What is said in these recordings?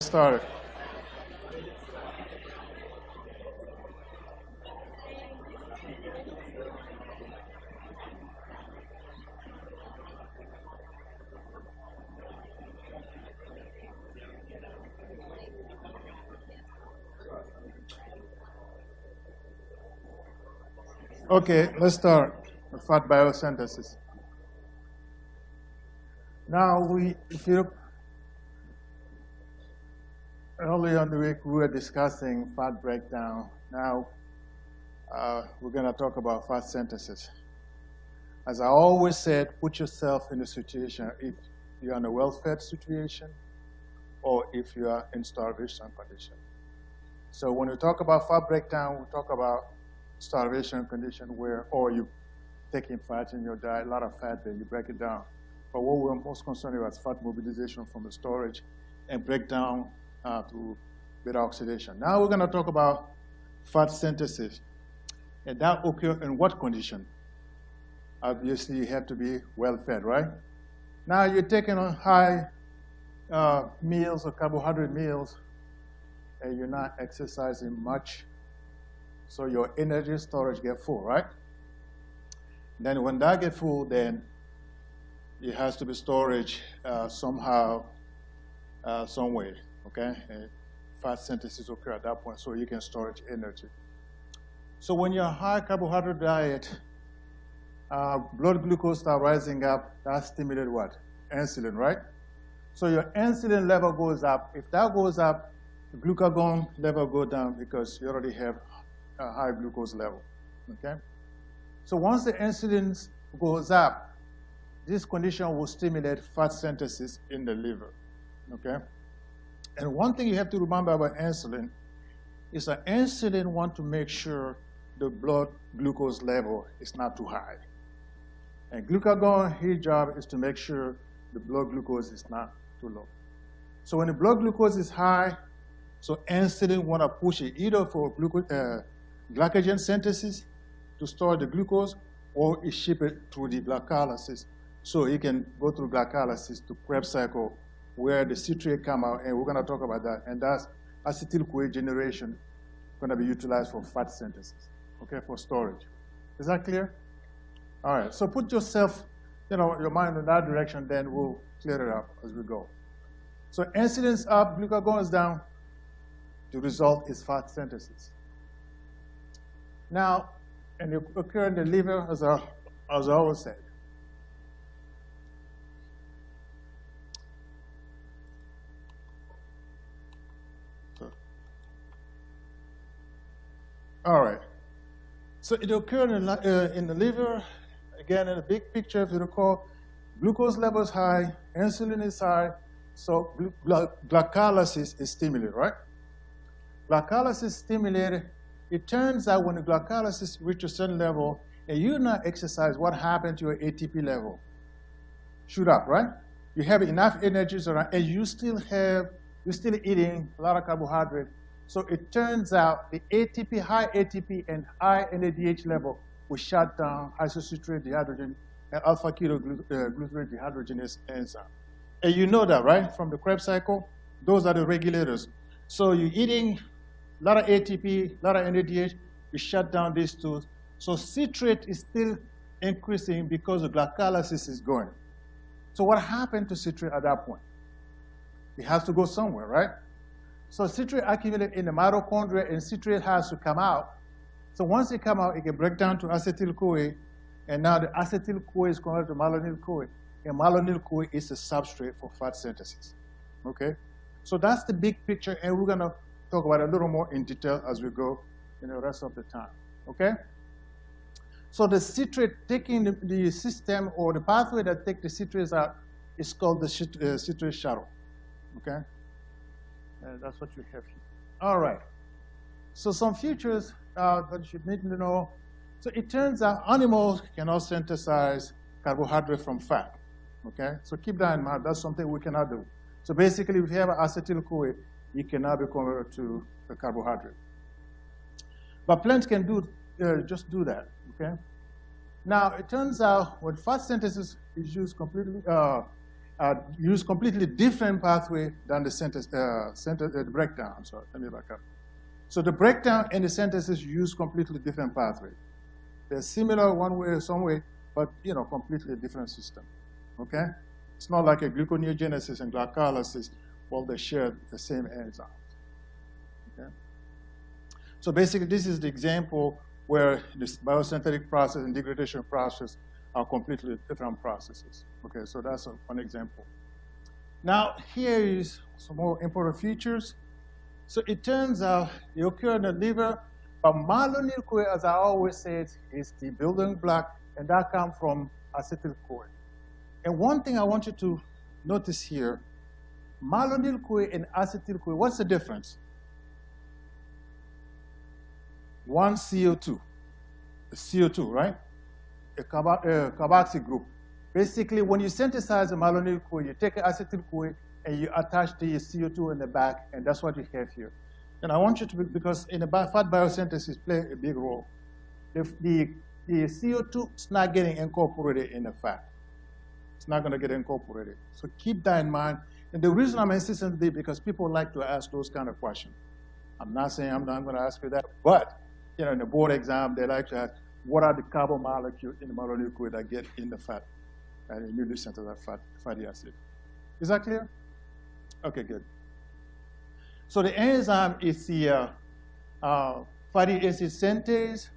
Started. Okay, let's start with fat biosynthesis. Now, if you look earlier in the week, we were discussing fat breakdown. Now, we're going to talk about fat synthesis. As I always said, put yourself in a situation if you're in a well-fed situation or if you are in starvation condition. So when we talk about fat breakdown, we talk about starvation condition where, or you taking fat in your diet, a lot of fat there, you break it down. But what we're most concerned about is fat mobilization from the storage and breakdown to beta oxidation. Now we're going to talk about fat synthesis. And that occurs in what condition? Obviously, you have to be well-fed, right? Now you're taking on high meals or carbohydrate meals, and you're not exercising much, so your energy storage get full, right? Then when that get full, then it has to be storage somehow, some way, okay? And fat synthesis occur at that point, so you can storage energy. So when you're high carbohydrate diet, blood glucose start rising up, that stimulates what? Insulin, right? So your insulin level goes up. If that goes up, the glucagon level goes down because you already have a high glucose level, okay? So once the insulin goes up, this condition will stimulate fat synthesis in the liver, okay? And one thing you have to remember about insulin is that insulin wants to make sure the blood glucose level is not too high. And glucagon, his job is to make sure the blood glucose is not too low. So when the blood glucose is high, so insulin want to push it either for glycogen synthesis to store the glucose, or it ship it through the glycolysis. So it can go through glycolysis to Krebs cycle where the citrate come out, and we're going to talk about that. And that's acetyl-CoA generation going to be utilized for fat synthesis, okay, for storage. Is that clear? All right, so put yourself, your mind in that direction, then we'll clear it up as we go. So insulin's up, glucagon is down. The result is fat synthesis. Now, and it occurs in the liver, as I always said. All right. So it occurs in the liver. Again, in the big picture, if you recall, glucose level is high, insulin is high, so glycolysis is stimulated, right? Glycolysis stimulated. It turns out when the glycolysis reaches a certain level and you not exercise, what happened to your ATP level? Shoot up, right? You have enough energy around, and you're still eating a lot of carbohydrate. So it turns out the ATP, high ATP and high NADH level will shut down isocitrate dehydrogenase and alpha-ketoglutarate dehydrogenase enzyme. And you know that, right? From the Krebs cycle, those are the regulators. So you're eating a lot of ATP, a lot of NADH, you shut down these two. So citrate is still increasing because the glycolysis is going. So what happened to citrate at that point? It has to go somewhere, right? So citrate accumulates in the mitochondria, and citrate has to come out. So once it comes out, it can break down to acetyl-CoA, and now the acetyl-CoA is converted to malonyl-CoA, and malonyl-CoA is a substrate for fat synthesis, okay? So that's the big picture, and we're going to talk about it a little more in detail as we go in the rest of the time, okay? So the citrate taking the system or the pathway that takes the citrates out is called the citrate shuttle, okay? And that's what you have here. All right. So some features that you should need to know. So it turns out animals cannot synthesize carbohydrate from fat, okay? So keep that in mind. That's something we cannot do. So basically, if you have acetyl-CoA, it cannot be converted to a carbohydrate. But plants can do just do that, okay? Now, it turns out when fat synthesis is used completely, use completely different pathway than the breakdown. I'm sorry, let me back up. So the breakdown and the synthesis use completely different pathway. They're similar one way or some way, but completely different system. Okay? It's not like a gluconeogenesis and glycolysis. Well, they share the same enzymes. Okay? So basically, this is the example where this biosynthetic process and degradation process are completely different processes. Okay, so that's one example. Now, here is some more important features. So it turns out they occur in the liver, but malonyl-CoA, as I always say, is the building block, and that comes from acetyl-CoA. And one thing I want you to notice here, malonyl-CoA and acetyl-CoA, what's the difference? One CO2, the CO2, right? A carboxy group. Basically, when you synthesize a malonyl-CoA, you take acetyl-CoA and you attach the CO2 in the back, and that's what you have here. And I want you to, because in the fat biosynthesis play a big role. The CO2 is not getting incorporated in the fat. It's not going to get incorporated. So keep that in mind. And the reason I'm insisting on this because people like to ask those kind of questions. I'm not saying I'm not going to ask you that, but in the board exam, they like to ask, what are the carbon molecules in the malonyl-CoA that get in the fat and immediately synthesize fatty acid? Is that clear? Okay, good. So the enzyme is the fatty acid synthase.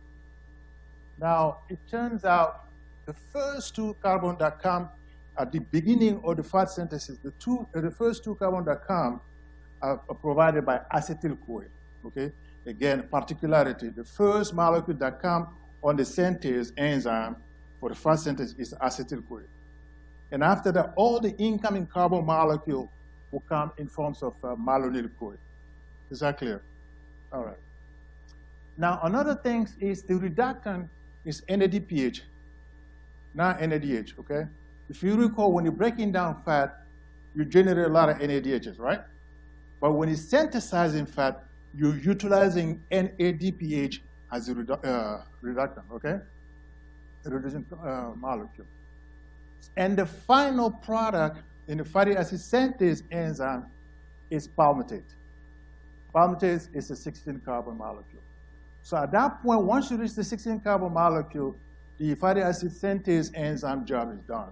Now, it turns out the first two carbons that come at the beginning of the fat synthesis, the first two carbons that come are provided by acetyl-CoA, okay? Again, particularity, the first molecule that comes on the synthase enzyme for the fat synthesis is acetyl-CoA. And after that, all the incoming carbon molecule will come in forms of malonyl-CoA. Is that clear? All right. Now, another thing is the reductant is NADPH, not NADH, okay? If you recall, when you're breaking down fat, you generate a lot of NADHs, right? But when you're synthesizing fat, you're utilizing NADPH as a reductant, okay? A reducing molecule. And the final product in the fatty acid synthase enzyme is palmitate. Palmitate is a 16-carbon molecule. So at that point, once you reach the 16-carbon molecule, the fatty acid synthase enzyme job is done.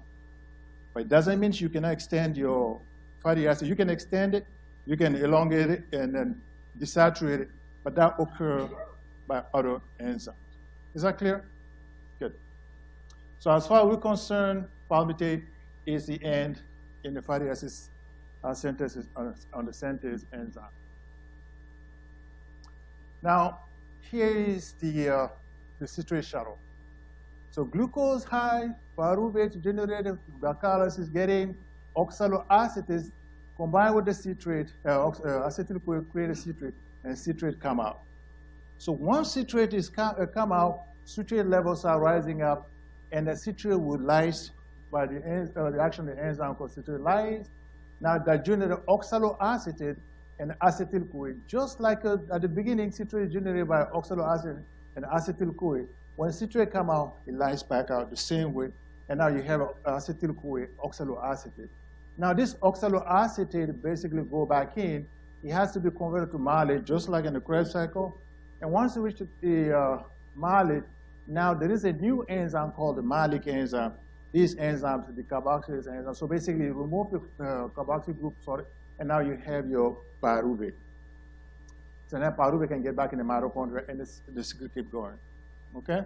But it doesn't mean you cannot extend your fatty acid. You can extend it, you can elongate it, and then desaturate it, but that occurs by other enzymes. Is that clear? Good. So as far as we're concerned, palmitate is the end in the fatty acid synthesis on the synthase enzyme. Now, here is the citrate shuttle. So glucose high, pyruvate generated, glycolysis getting oxaloacetate combined with the citrate, acetyl-CoA create a citrate, and citrate come out. So once citrate is come out, citrate levels are rising up, and the citrate will lyse by the action of the enzyme called citrate lyase. Now that generates oxaloacetate and acetyl-CoA. Just like at the beginning, citrate is generated by oxaloacetate and acetyl-CoA. When citrate come out, it lies back out the same way, and now you have acetyl-CoA, oxaloacetate. Now this oxaloacetate basically go back in. It has to be converted to malate, just like in the Krebs cycle. And once you reach the malate, now there is a new enzyme called the malic enzyme. These enzymes, the carboxylase enzyme. So basically, you remove the carboxyl group, and now you have your pyruvate. So now pyruvate can get back in the mitochondria, and the cycle keep going. Okay?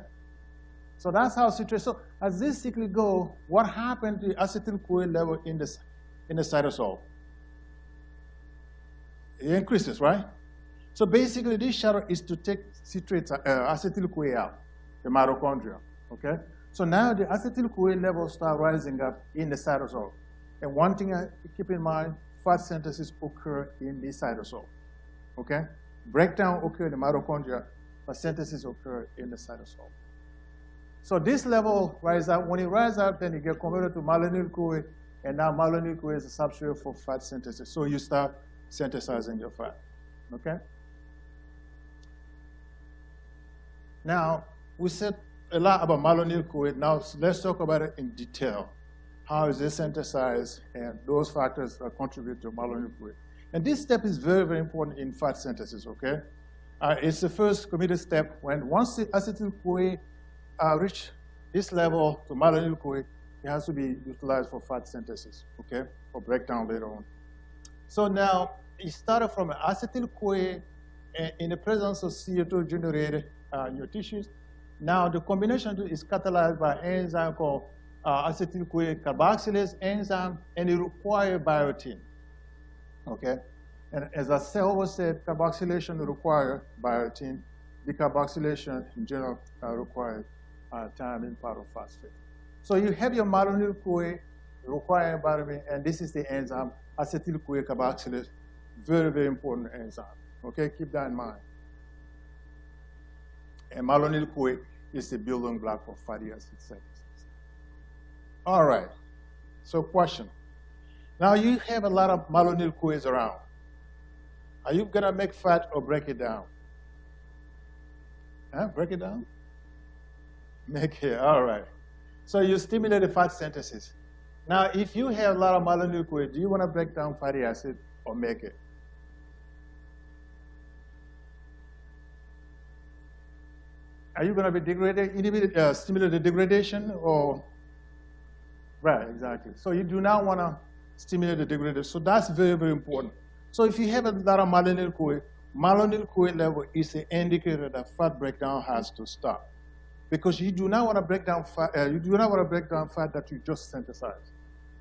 So that's how citrate. So as this cycle go, what happened to the acetyl-CoA level in the cytosol? It increases, right? So basically, this shuttle is to take citrate, acetyl-CoA out, the mitochondria. Okay? So now the acetyl-CoA levels start rising up in the cytosol. And one thing to keep in mind, fat synthesis occur in the cytosol. Okay? Breakdown occur in the mitochondria, but synthesis occur in the cytosol. So this level rises up. When it rises up, then you get converted to malonyl-CoA, and now malonyl-CoA is a substrate for fat synthesis. So you start synthesizing your fat. Okay? Now, we said a lot about malonyl-CoA. Now let's talk about it in detail. how is it synthesized, and those factors contribute to malonyl-CoA. And this step is very, very important in fat synthesis, okay? It's the first committed step. Once the acetyl-CoA reach this level to malonyl-CoA, it has to be utilized for fat synthesis, okay, or breakdown later on. So now, it started from acetyl-CoA in the presence of CO2 generated in your tissues. Now, the combination is catalyzed by an enzyme called acetyl-CoA carboxylase enzyme, and it requires biotin, okay? And as I always said, carboxylation requires biotin. Decarboxylation, in general, requires thymine pyrophosphate. So you have your malonyl-CoA requiring biotin, and this is the enzyme, acetyl-CoA carboxylase, very, very important enzyme, okay? Keep that in mind. And malonyl-CoA is the building block for fatty acid synthesis. All right, so question. Now you have a lot of malonyl-CoAs around. Are you gonna make fat or break it down? Huh? Break it down? Make it, all right. So you stimulate the fat synthesis. Now, if you have a lot of malonyl-CoA, do you wanna break down fatty acid or make it? Are you gonna be degraded, stimulate the degradation or? Right, exactly. So you do not wanna stimulate the degradation. So that's very, very important. So if you have a lot of malonyl-CoA level is an indicator that fat breakdown has to stop, because you do not want to break down fat. You do not want to break down fat that you just synthesized,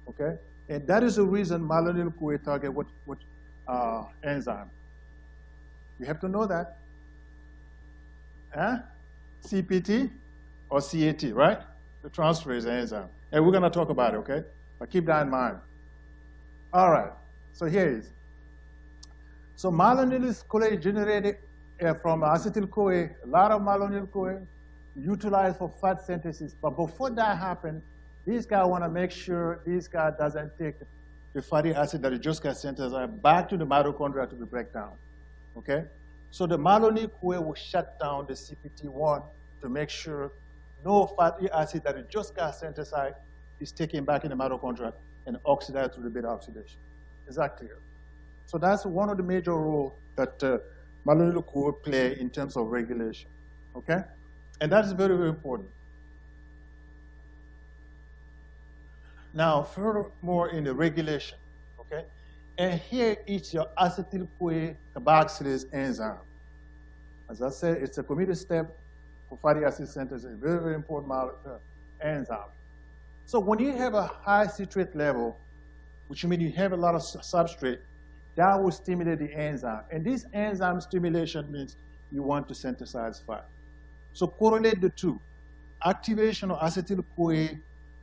okay? And that is the reason malonyl-CoA target what enzyme. You have to know that. Huh? CPT or CAT, right? The transferase enzyme, and we're going to talk about it, okay? But keep that in mind. All right. So here it is. So malonyl-CoA generated from acetyl-CoA, a lot of malonyl-CoA utilized for fat synthesis. But before that happens, this guy want to make sure this guy doesn't take the fatty acid that it just got synthesized back to the mitochondria to be break down, okay? So the malonyl-CoA will shut down the CPT1 to make sure no fatty acid that it just got synthesized is taken back in the mitochondria and oxidized through the beta oxidation. Is that clear? So that's one of the major roles that malonyl-CoA play in terms of regulation, okay? And that's very, very important. Now, furthermore in the regulation, okay? And here is your acetyl-CoA carboxylase enzyme. As I said, it's a committed step for fatty acid synthesis, very, very important enzyme. So when you have a high citrate level, which means you have a lot of substrate, that will stimulate the enzyme. And this enzyme stimulation means you want to synthesize fat. So correlate the two. Activation of acetyl-CoA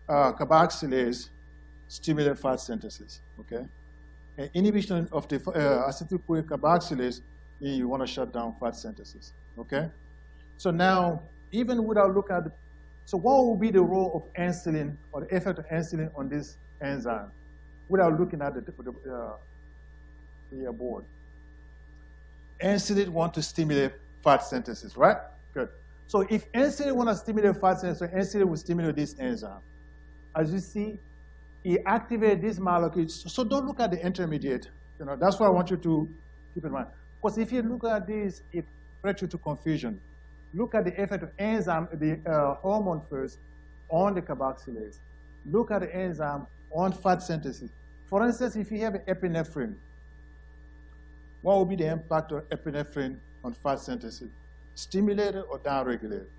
carboxylase stimulate fat synthesis, okay? And inhibition of the acetyl-CoA carboxylase means you want to shut down fat synthesis, okay? So now, even without looking at so what will be the role of insulin or the effect of insulin on this enzyme without looking at the board? Insulin want to stimulate fat synthesis, right? Good. So if insulin want to stimulate fat synthesis, insulin will stimulate this enzyme. As you see, it activates this molecule. So don't look at the intermediate. You know, that's what I want you to keep in mind. Because if you look at this, it brings you to confusion. Look at the effect of enzyme, the hormone first, on the carboxylase. Look at the enzyme on fat synthesis. For instance, if you have an epinephrine, what will be the impact of epinephrine on fat synthesis? Stimulated or downregulated?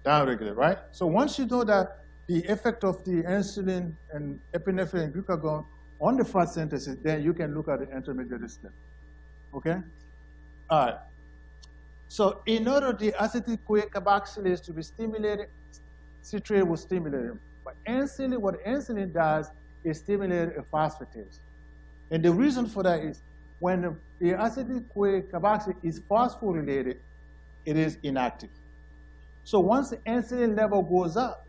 Downregulated, right? So once you know that the effect of the insulin and epinephrine and glucagon on the fat synthesis, then you can look at the intermediate step. Okay? All right. So in order the acetyl-CoA carboxylase to be stimulated, citrate will stimulate it. But insulin, what insulin does is stimulate a phosphatase. And the reason for that is when the acetyl-CoA carboxylase is phosphorylated, it is inactive. So once the insulin level goes up,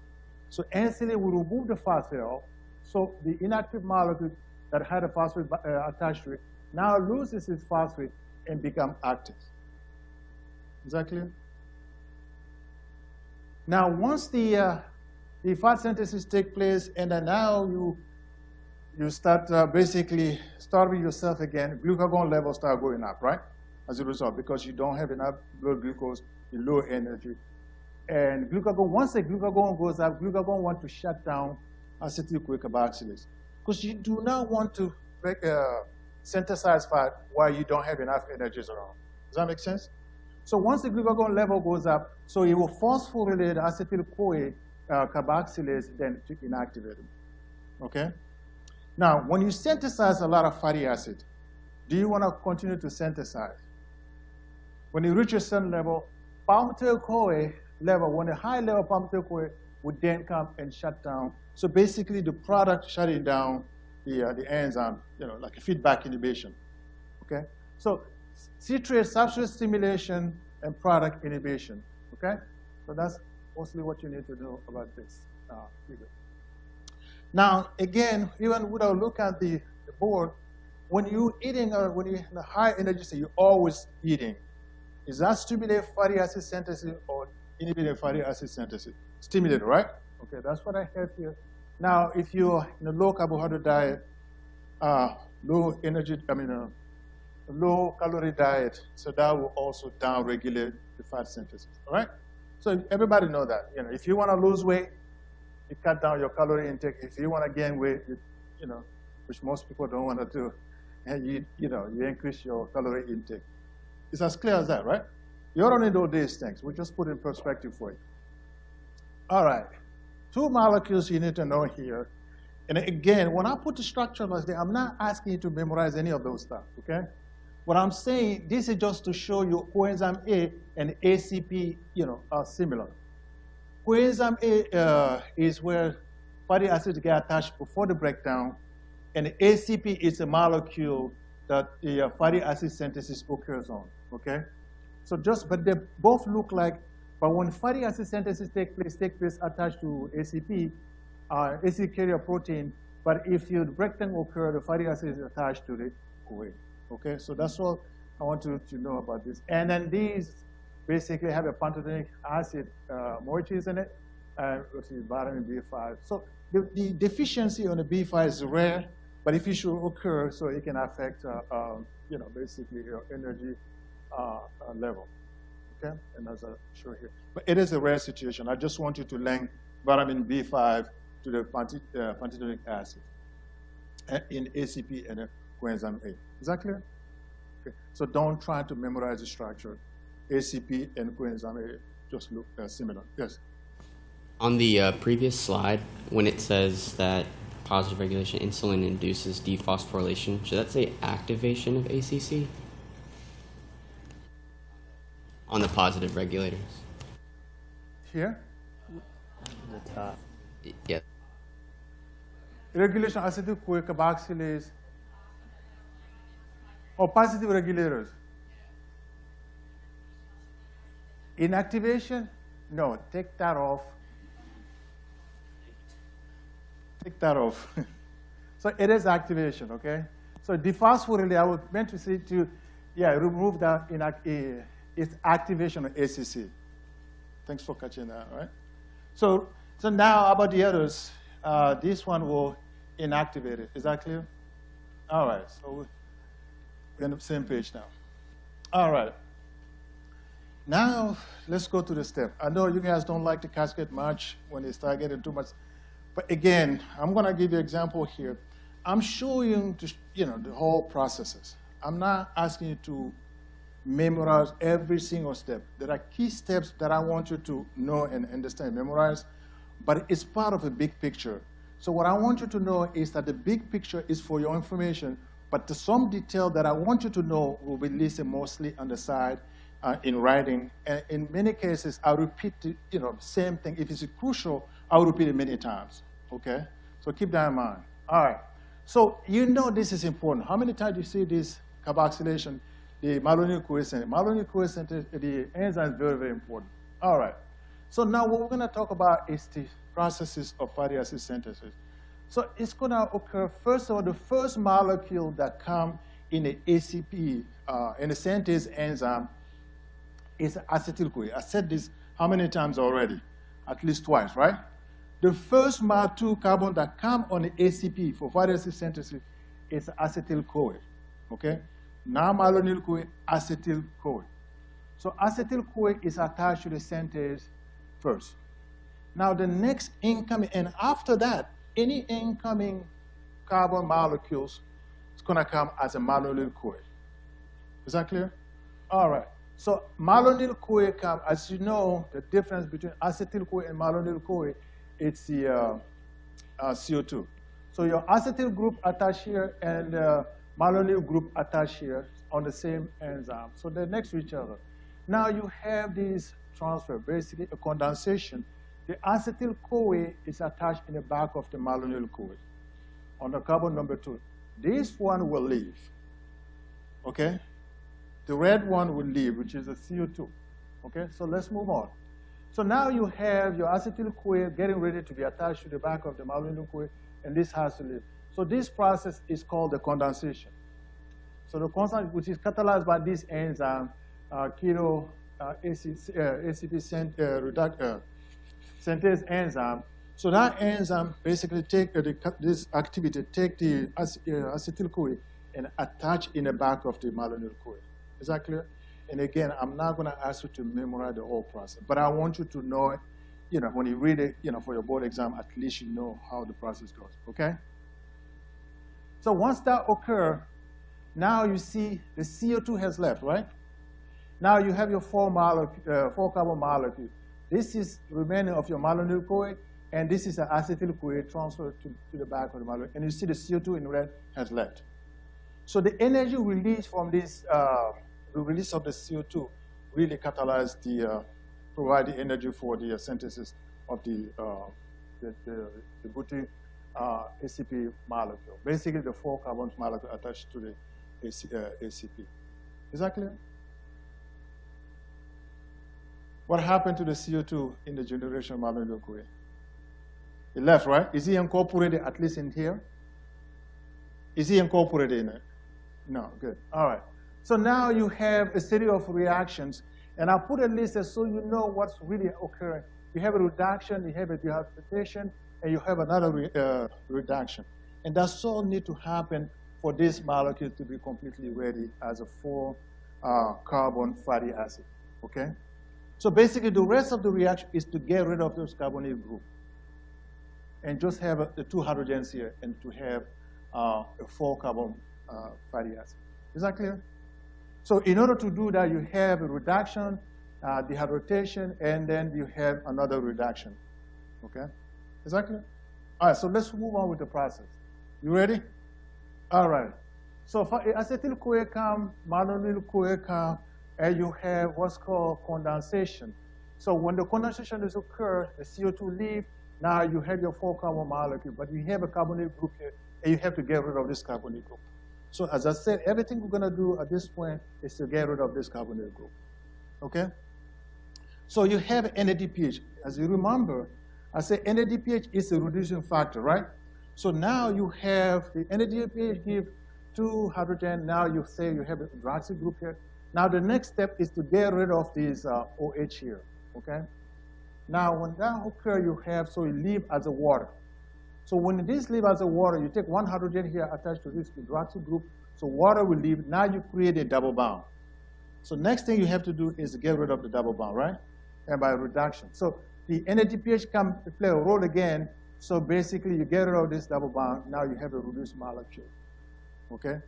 so insulin will remove the phosphate off, so the inactive molecule that had a phosphate attached to it now loses its phosphate and becomes active. Is that clear? Now, once the the fat synthesis take place, and then now you start basically starving yourself again. Glucagon levels start going up, right? As a result, because you don't have enough blood glucose, you low energy. And glucagon, once the glucagon goes up, glucagon wants to shut down acetyl-CoA carboxylase. Because you do not want to synthesize fat while you don't have enough energies around. Does that make sense? So once the glucagon level goes up, so it will phosphorylate acetyl-CoA carboxylase then to inactivate it. Okay? Now, when you synthesize a lot of fatty acid, do you want to continue to synthesize? When you reach a certain level, palmitoyl-CoA level, when a high level palmitoyl-CoA would then come and shut down. So basically, the product shutting down the enzyme, like a feedback inhibition. Okay? So citrate substrate stimulation and product inhibition. Okay? So that's mostly what you need to know about this figure. Now, again, even without looking at the board, when you're eating when you're in a high energy state, you're always eating. Is that stimulate fatty acid synthesis or inhibit fatty acid synthesis? Stimulate, right? Okay, that's what I have here. Now, if you're in a low carbohydrate diet, low energy, low calorie diet, so that will also down-regulate the fat synthesis, all right? So everybody know that. If you want to lose weight, you cut down your calorie intake. If you want to gain weight, which most people don't want to do, and you increase your calorie intake. It's as clear as that, right? You already know these things. We just put in perspective for you. All right. 2 molecules you need to know here. And again, when I put the structure like that, I'm not asking you to memorize any of those stuff, okay? What I'm saying, this is just to show you coenzyme A and ACP, are similar. Coenzyme A is where fatty acids get attached before the breakdown, and ACP is a molecule that the fatty acid synthesis occurs on, okay? So but they both look like, but when fatty acid synthesis take place attached to ACP, acid carrier protein, but if the breakdown occur, the fatty acid is attached to the CoA, okay? So that's all I want you to know about this. And then these basically have a pantotenic acid moieties in it, which is vitamin B5. So the deficiency on the B5 is rare, but if it should occur, so it can affect, basically your energy level, okay? And as I show here. But it is a rare situation. I just want you to link vitamin B5 to the pantotenic acid in ACP and coenzyme A. Is that clear? Okay. So don't try to memorize the structure. ACP and coenzyme A just look similar. Yes? On the previous slide, when it says that positive regulation insulin induces dephosphorylation, should that say activation of ACC? On the positive regulators. Here? The top. Yeah. Regulation acetyl-CoA carboxylase. Or positive regulators. Inactivation? No, take that off. Take that off. So it is activation, okay? So dephosphorylate, I was meant to say remove that it's activation of ACC. Thanks for catching that, right? So now about the others, this one will inactivate it. Is that clear? All right, so we're on the same page now. All right. Now, let's go to the step. I know you guys don't like the cascade much when they start getting too much. But again, I'm going to give you an example here. I'm showing the whole processes. I'm not asking you to memorize every single step. There are key steps that I want you to know and understand, memorize, but it's part of a big picture. So what I want you to know is that the big picture is for your information, but some detail that I want you to know will be listed mostly on the side in writing. And in many cases, I'll repeat the same thing. If it's crucial, I'll repeat it many times, okay? So keep that in mind. All right, so this is important. How many times do you see this carboxylation, the malonyl-CoA synthesis? Malonyl-CoA synthesis, the enzyme is very, very important. All right, so now what we're gonna talk about is the processes of fatty acid synthesis. So it's gonna occur, first of all, the first molecule that come in the ACP, in the synthase enzyme, is acetyl-CoA. I said this how many times already? At least twice, right? The first two carbon that come on the ACP for fatty acid synthesis is acetyl-CoA, okay? Non-malonyl-CoA, acetyl-CoA. So acetyl-CoA is attached to the synthase first. Now the next incoming, and after that, any incoming carbon molecules is gonna come as a malonyl-CoA. Is that clear? All right. So malonyl-CoA come, as you know, the difference between acetyl-CoA and malonyl-CoA, it's the CO2. So your acetyl group attached here and malonyl group attached here on the same enzyme. So they're next to each other. Now you have these transfer, basically a condensation. The acetyl-CoA is attached in the back of the malonyl-CoA on the carbon number 2. This one will leave, okay? The red one will leave, which is the CO2, okay? So let's move on. So now you have your acetyl-CoA getting ready to be attached to the back of the malonyl-CoA, and this has to leave. So this process is called the condensation. So the condensation, which is catalyzed by this enzyme, keto ACP synthase enzyme. So that enzyme basically take this activity, take the acetyl-CoA and attach in the back of the malonyl-CoA. Is that clear? And again, I'm not going to ask you to memorize the whole process, but I want you to know it. You know, when you read it, you know, for your board exam, at least you know how the process goes. Okay? So once that occurs, now you see the CO2 has left, right? Now you have your four carbon molecule. This is remaining of your malonyl-CoA, and this is an acetyl-CoA transferred to the back of the molecule. And you see the CO2 in red has left. So the energy released from this, the release of the CO2 really catalyzed the, provide the energy for the synthesis of the butyl ACP molecule. Basically, the 4 carbon molecule attached to the ACP. Is that clear? What happened to the CO2 in the generation of malonyl-CoA? It left, right? Is he incorporated at least in here? Is he incorporated in it? No, good. All right. So now you have a series of reactions, and I'll put a list so you know what's really occurring. You have a reduction, you have a dehydration, and you have another reduction. And that's all need to happen for this molecule to be completely ready as a 4 carbon fatty acid, okay? So basically, the rest of the reaction is to get rid of those carbonyl group and just have the 2 hydrogens here and to have a 4 carbon fatty acid. Is that clear? So in order to do that, you have a reduction, dehydration, and then you have another reduction, okay? Is that clear? All right, so let's move on with the process. You ready? All right. So for acetyl-CoA come, malonyl-CoA come, and you have what's called condensation. So when the condensation is occur, the CO2 leave, now you have your 4 carbon molecule, but you have a carbonyl group here, and you have to get rid of this carbonyl group. So as I said, everything we're gonna do at this point is to get rid of this carbonyl group, okay? So you have NADPH. As you remember, I said NADPH is a reducing factor, right? So now you have the NADPH give 2 hydrogen, now you say you have a hydroxy group here. Now the next step is to get rid of this OH here, okay? Now when that occurs, you have, so you leave as a water. So when this leave as a water, you take 1 hydrogen here attached to this hydroxy group, so water will leave, now you create a double bond. So next thing you have to do is get rid of the double bond, right? And by reduction. So the NADPH can play a role again, so basically you get rid of this double bond, now you have a reduced molecule, okay?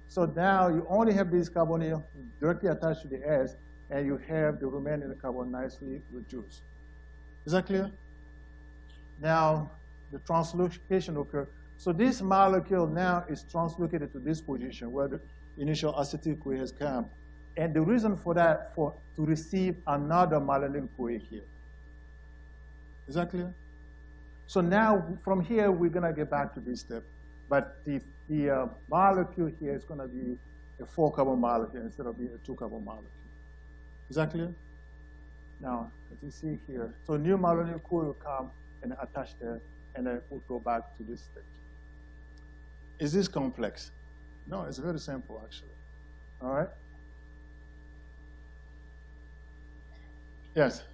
So now you only have this carbonyl directly attached to the S, and you have the remaining carbon nicely reduced. Is that clear? Now, the translocation occurs. So this molecule now is translocated to this position where the initial acetyl-CoA has come. And the reason for that, to receive another malonyl-CoA here. Is that clear? So now, from here, we're gonna get back to this step. But the molecule here is gonna be a 4 carbon molecule instead of being a 2 carbon molecule. Is that clear? Now, as you see here, so new malonyl-CoA will come and attach there, and then we'll go back to this stage. Is this complex? No, it's very simple, actually. All right? Yes?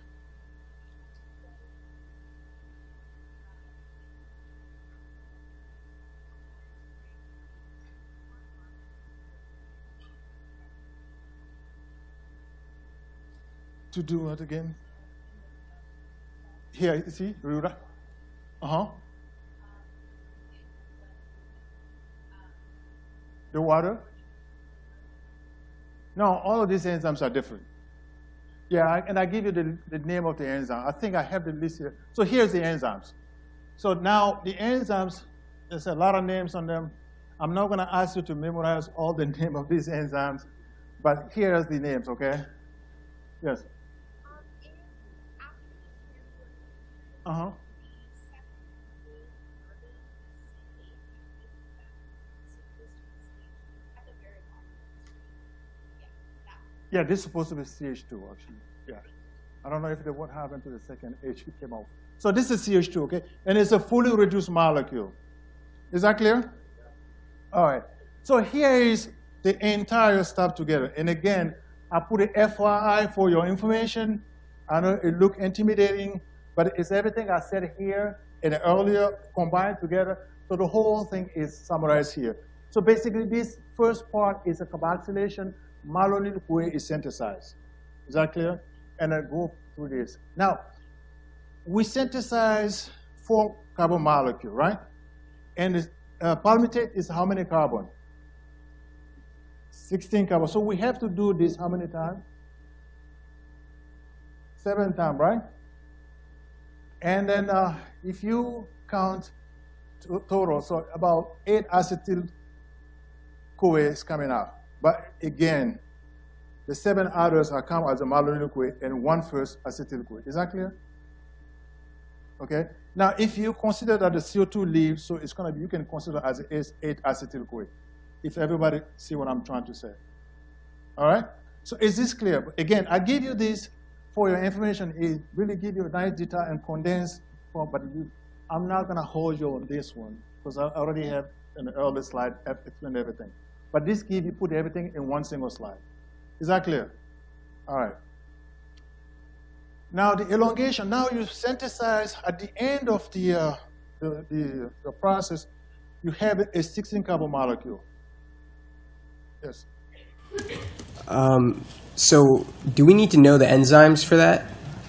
To do what again? Here, you see, Rura? Uh-huh. The water? No, all of these enzymes are different. Yeah, and I give you the name of the enzyme. I think I have the list here. So here's the enzymes. So now the enzymes, there's a lot of names on them. I'm not going to ask you to memorize all the name of these enzymes, but here's the names, okay? Yes. Uh-huh. Yeah, this is supposed to be CH2, actually. Yeah. I don't know if what happened to the second H came out. So this is CH2, okay? And it's a fully reduced molecule. Is that clear? All right. So here is the entire stuff together. And again, I put a FYI for your information. I know it looks intimidating, but it's everything I said here and earlier combined together. So the whole thing is summarized here. So basically, this first part is a carboxylation. Malonyl CoA is synthesized. Is that clear? And I go through this. Now, we synthesize 4 carbon molecules, right? And palmitate is how many carbon? 16 carbon. So we have to do this how many times? 7 times, right? And then if you count total, so about 8 acetyl-CoA is coming out. But again, the 7 others are come as a malonyl CoA and 1/1 acetyl-CoA. Is that clear? Okay. Now, if you consider that the CO2 leaves, so it's going to be, you can consider as 8 acetyl-CoA. If everybody see what I'm trying to say. All right? So is this clear? Again, I give you this for your information. It really give you a nice detail and condensed form, but I'm not going to hold you on this one because I already have in the earlier slide explained everything. But this give you put everything in one single slide. Is that clear? All right. Now the elongation. Now you synthesize at the end of the process. You have a 16 carbon molecule. Yes. So do we need to know the enzymes for that?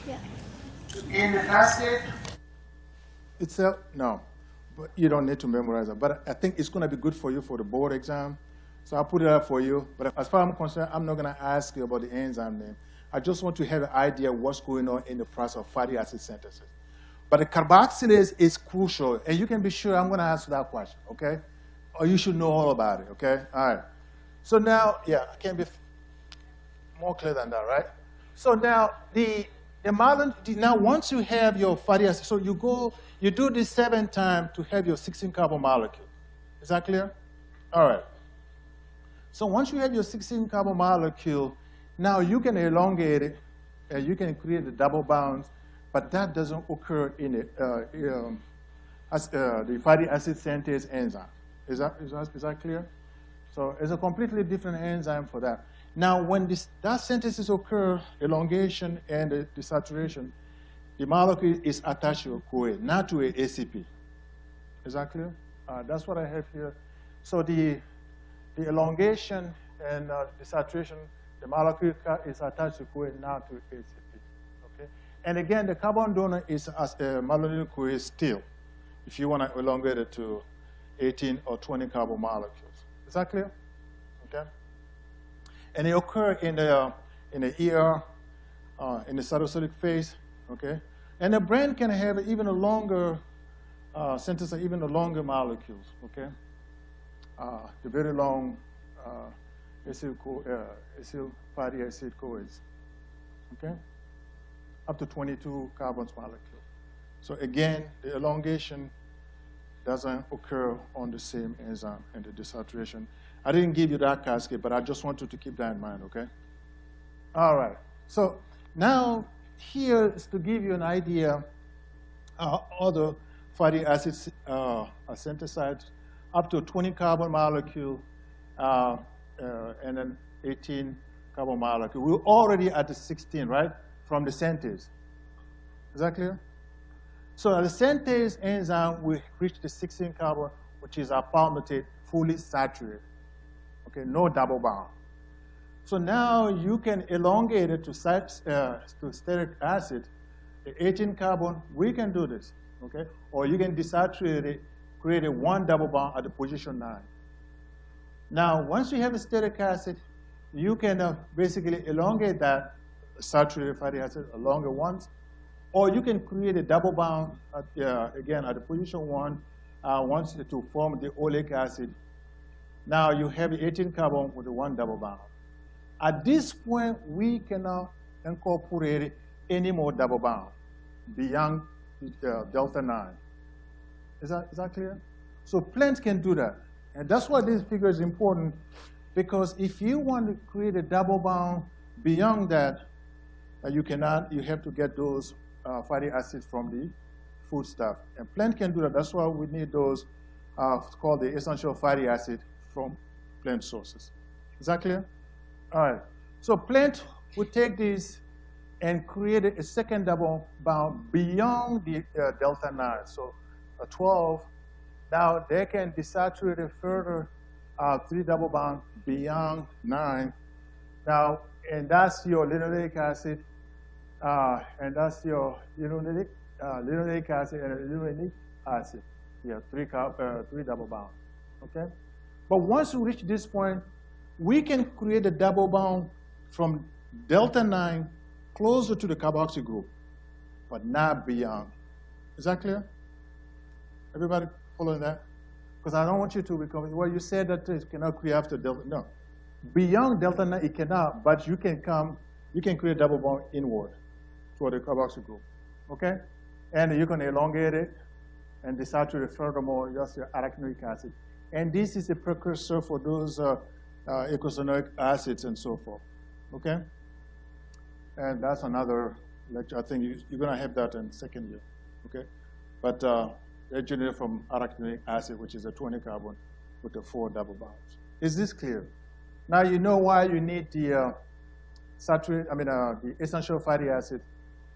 Yeah. In the cascade itself, no. But you don't need to memorize it. But I think it's going to be good for you for the board exam. So I'll put it up for you. But as far as I'm concerned, I'm not going to ask you about the enzyme name. I just want to have an idea of what's going on in the process of fatty acid synthesis. But the carboxylase is crucial. And you can be sure I'm going to ask you that question, okay? Or you should know all about it, okay? All right. So now, yeah, I can be more clear than that, right? So now, now once you have your fatty acid, so you do this 7 times to have your 16 carbon molecule. Is that clear? All right. So once you have your 16 carbon molecule, now you can elongate it, and you can create the double bonds, but that doesn't occur in the fatty acid synthase enzyme. Is that clear? So it's a completely different enzyme for that. Now, when that synthesis occurs, elongation and the desaturation, the molecule is attached to a CoA, not to a ACP. Is that clear? That's what I have here. So the elongation and desaturation, the molecule is attached to CoA, not to ACP. Okay? And again, the carbon donor is as a malonyl CoA still, if you want to elongate it to 18 or 20 carbon molecules. Is that clear? Okay. And they occur in the ER, in the cytosolic phase. Okay. And the brain can have even a longer synthesis, even the longer molecules. Okay. The very long acyl fatty acid CoAs. Okay. Up to 22 carbon molecules. So again, the elongation doesn't occur on the same enzyme and the desaturation. I didn't give you that cascade, but I just want you to keep that in mind, okay? All right. So now here is to give you an idea how the fatty acids are synthesized up to 20 carbon molecule and then 18 carbon molecule. We're already at the 16, right, from the synthase. Is that clear? So at the synthase enzyme, we reach the 16 carbon, which is our palmitate, fully saturated. Okay, no double bond. So now you can elongate it to stearic acid, the 18 carbon. We can do this, okay? Or you can desaturate it, create a 1 double bond at the position 9. Now, once you have a stearic acid, you can basically elongate that saturated fatty acid longer ones, or you can create a double bond again at the position 1 once to form the oleic acid. Now you have 18 carbon with the 1 double bond. At this point, we cannot incorporate any more double bond beyond delta 9. Is that clear? So plants can do that. And that's why this figure is important, because if you want to create a double bond beyond that, you cannot. You have to get those fatty acids from the foodstuff. And plant can do that. That's why we need those called the essential fatty acid from plant sources. Is that clear? All right. So plant would take this and create a second double bond beyond the delta 9. So 12. Now they can desaturate a further 3 double bond beyond 9. Now, and that's your linoleic acid, and that's your linoleic acid and linoleic acid. Yeah, 3 double bond. Okay. But once we reach this point, we can create a double bond from delta 9 closer to the carboxy group, but not beyond. Is that clear? Everybody following that? Because I don't want you to become, well, you said that it cannot create after delta. No. Beyond delta 9, it cannot, but you can create a double bond inward toward the carboxy group. Okay? And you can elongate it and desaturate furthermore just your arachidonic acid. And this is a precursor for those eicosanoic acids and so forth. Okay? And that's another lecture. I think you're going to have that in second year. Okay? But they're generated from arachidonic acid, which is a 20 carbon with the 4 double bonds. Is this clear? Now you know why you need the the essential fatty acid,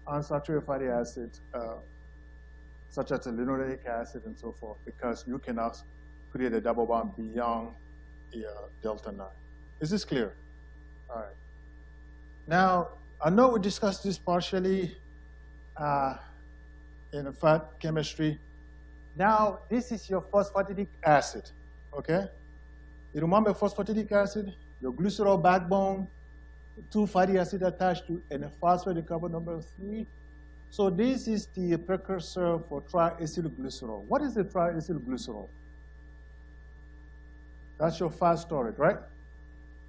unsaturated fatty acid, such as the linoleic acid and so forth, because you cannot create a double bond beyond the delta 9. Is this clear? All right. Now, I know we discussed this partially in fat chemistry. Now, this is your phosphatidic acid, okay? You remember phosphatidic acid? Your glycerol backbone, 2 fatty acids attached to, and a phosphate in carbon number 3. So this is the precursor for triacylglycerol. What is the triacylglycerol? That's your fat storage, right?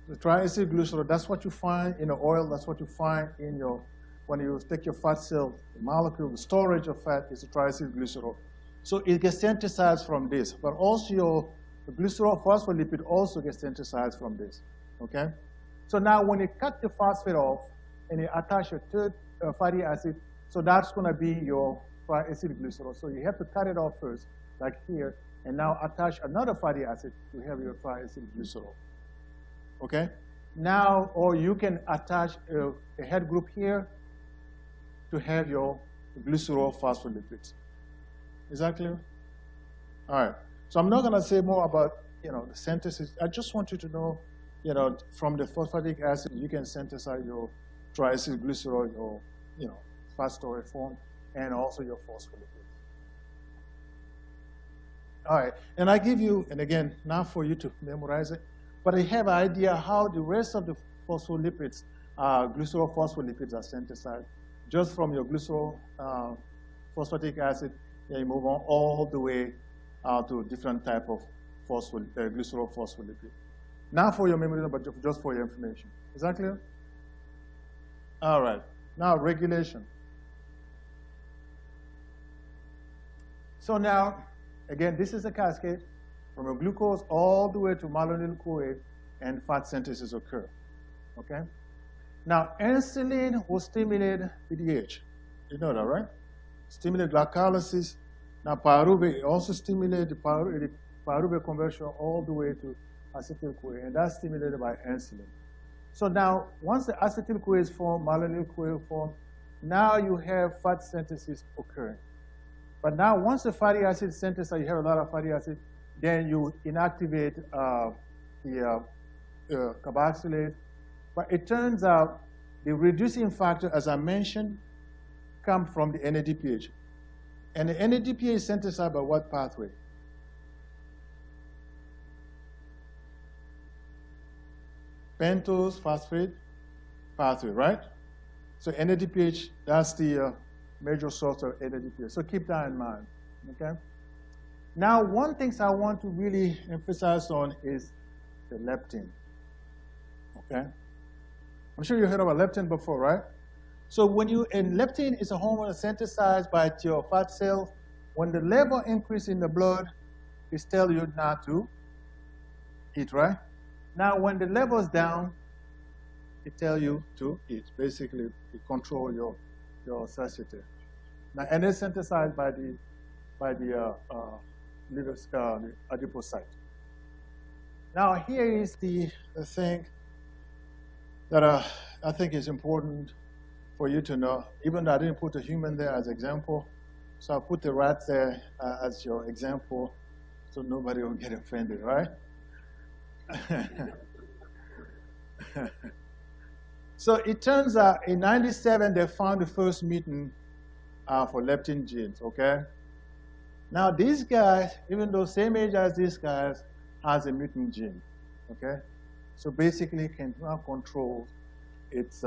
The triacylglycerol, that's what you find in the oil, that's what you find in your, when you take your fat cell, the molecule, the storage of fat is the triacylglycerol. So it gets synthesized from this, but also your glycerol phospholipid also gets synthesized from this, okay? So now when you cut the phosphate off and you attach a third fatty acid, so that's gonna be your triacylglycerol. So you have to cut it off first, like here, and now attach another fatty acid to have your triacylglycerol, okay? Now, or you can attach a head group here to have your glycerol phospholipids. Is that clear? All right. So I'm not going to say more about, the synthesis. I just want you to know, from the phosphatic acid, you can synthesize your triacylglycerol, your, fat storage form, and also your phospholipids. All right. And I give you, and again, not for you to memorize it, but I have an idea how the rest of the phospholipids, glycerol phospholipids are synthesized just from your glycerol phosphatic acid. Yeah, you move on all the way to different type of glycerol phospholipid. Not for your memory, but just for your information. Is that clear? All right. Now, regulation. So now, again, this is a cascade from a glucose all the way to malonyl-CoA, and fat synthesis occur. Okay? Now, insulin will stimulate PDH. You know that, right? Stimulate glycolysis. Now, pyruvate also stimulates the pyruvate conversion all the way to acetyl-CoA, and that's stimulated by insulin. So now, once the acetyl-CoA is formed, malonyl-CoA is formed, now you have fat synthesis occurring. But now, once the fatty acid synthesis, you have a lot of fatty acid, then you inactivate the carboxylate, But it turns out the reducing factor, as I mentioned, comes from the NADPH. And the NADPH is synthesized by what pathway? Pentose phosphate pathway, right? So NADPH, that's the major source of NADPH. So keep that in mind, okay? Now, one thing I want to really emphasize on is the leptin, okay? I'm sure you heard about leptin before, right? So and leptin is a hormone synthesized by your fat cells. When the level increases in the blood, it tells you not to eat, right? Now, when the level is down, it tells you to eat. Basically, it controls your satiety. Now, and it's synthesized by the liver, the adipocyte. Now, here is the thing that I think is important for you to know, even though I didn't put a human there as example. So I put the rat there as your example so nobody will get offended, right? So it turns out in 97 they found the first mutant for leptin genes, okay? Now these guys, even though same age as these guys, has a mutant gene, okay? So basically can now control its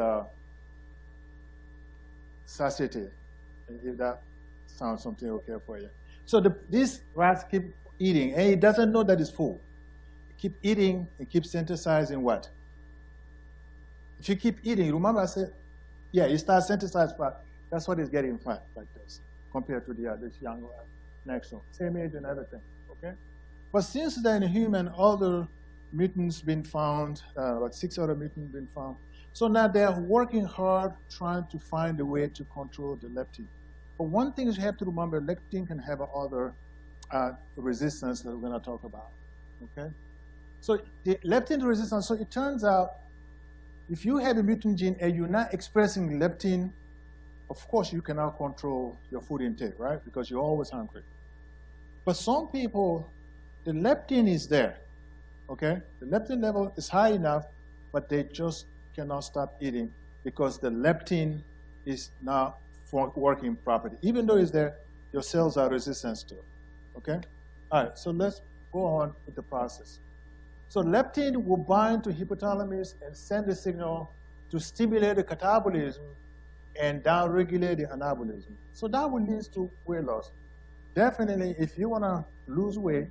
satiety, if that sounds something okay for you. So these rats keep eating, and it doesn't know that it's full. It keep eating, it keeps synthesizing what? If you keep eating, remember I said, yeah, it starts synthesizing fat. That's what it's getting fat like this, compared to this young rat next one. Same age and everything, okay? But since then, in human, other mutants been found, about 6 other mutants been found. So now they're working hard trying to find a way to control the leptin. But one thing is you have to remember, leptin can have other resistance that we're going to talk about, okay? So the leptin resistance, so it turns out if you have a mutant gene and you're not expressing leptin, of course you cannot control your food intake, right? Because you're always hungry. But some people, the leptin is there, okay? The leptin level is high enough, but they just cannot stop eating because the leptin is not working properly. Even though it's there, your cells are resistant to it, okay? All right, so let's go on with the process. So leptin will bind to hypothalamus and send the signal to stimulate the catabolism and downregulate the anabolism. So that will lead to weight loss. Definitely, if you want to lose weight,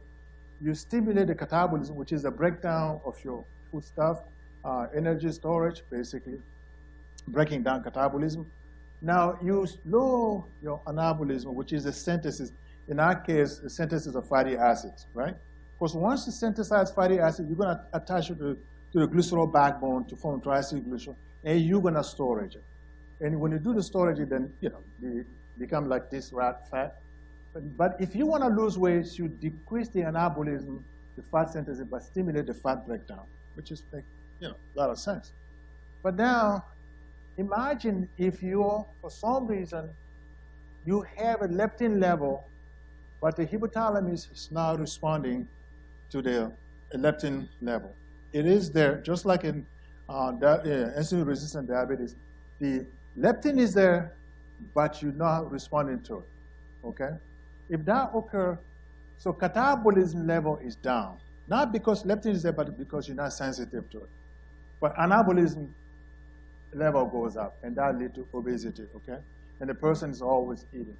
you stimulate the catabolism, which is the breakdown of your foodstuff, energy storage, basically, breaking down catabolism. Now, you slow your anabolism, which is the synthesis, in our case, the synthesis of fatty acids, right? Because once you synthesize fatty acid, you're going to attach it to the glycerol backbone to form triacylglycerol, and you're going to storage it. And when you do the storage, then you become like this rat fat. But if you want to lose weight, you decrease the anabolism, the fat synthesis, but stimulate the fat breakdown, which is like, a lot of sense. But now, imagine if for some reason, you have a leptin level, but the hypothalamus is now responding to the leptin level. It is there, just like in insulin-resistant diabetes. The leptin is there, but you're not responding to it, okay? If that occurs, so catabolism level is down. Not because leptin is there, but because you're not sensitive to it. But anabolism level goes up, and that leads to obesity, okay? And the person is always eating,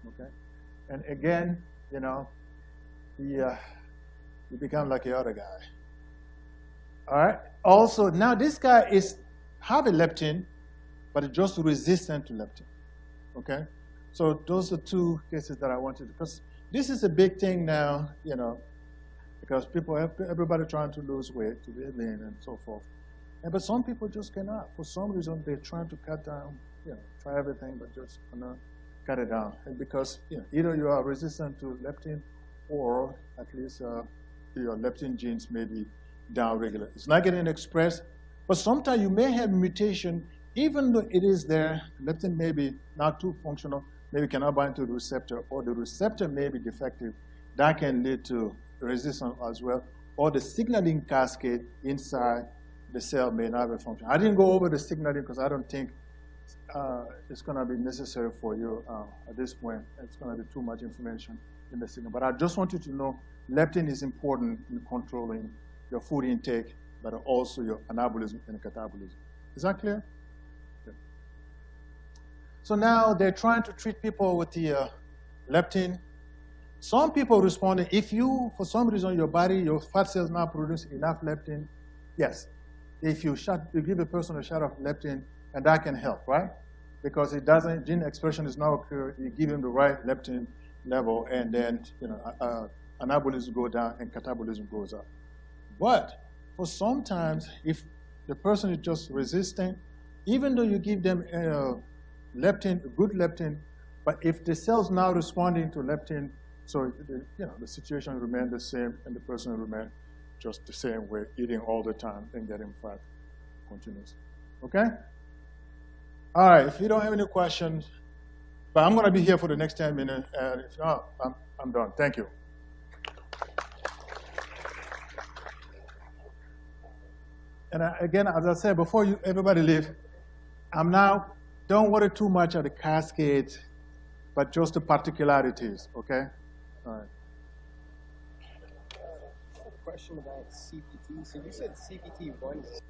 okay? And again, you become like the other guy. All right? Also, now this guy have a leptin, but it's just resistant to leptin, okay? So those are two cases that I wanted, because this is a big thing now, because everybody trying to lose weight, to be lean and so forth. But some people just cannot. For some reason, they're trying to cut down, try everything, but just cannot cut it down. And because either you are resistant to leptin, or at least your leptin genes may be downregulated. It's not getting expressed, but sometimes you may have mutation, even though it is there, leptin may be not too functional, maybe cannot bind to the receptor, or the receptor may be defective. That can lead to resistance as well, or the signaling cascade inside the cell may not be functioning. I didn't go over the signaling because I don't think it's going to be necessary for you at this point. It's going to be too much information in the signal. But I just want you to know leptin is important in controlling your food intake, but also your anabolism and catabolism. Is that clear? Okay. So now they're trying to treat people with the leptin. Some people responded, if you, for some reason, your body, your fat cells not produce enough leptin, yes. If you give a person a shot of leptin, and that can help, right? Because it doesn't, gene expression is now occurring, you give him the right leptin level, and then anabolism go down and catabolism goes up. But for sometimes, if the person is just resistant, even though you give them leptin, good leptin, but if the cell's now responding to leptin, so the situation remains the same, and the person remains just the same way, eating all the time and getting fat continuously. Okay? All right, if you don't have any questions, but I'm going to be here for the next 10 minutes, and if not, I'm done. Thank you. And again, as I said, before everybody leave, don't worry too much at the cascades, but just the particularities, okay? All right. Question about CPT. So you said CPT 1 is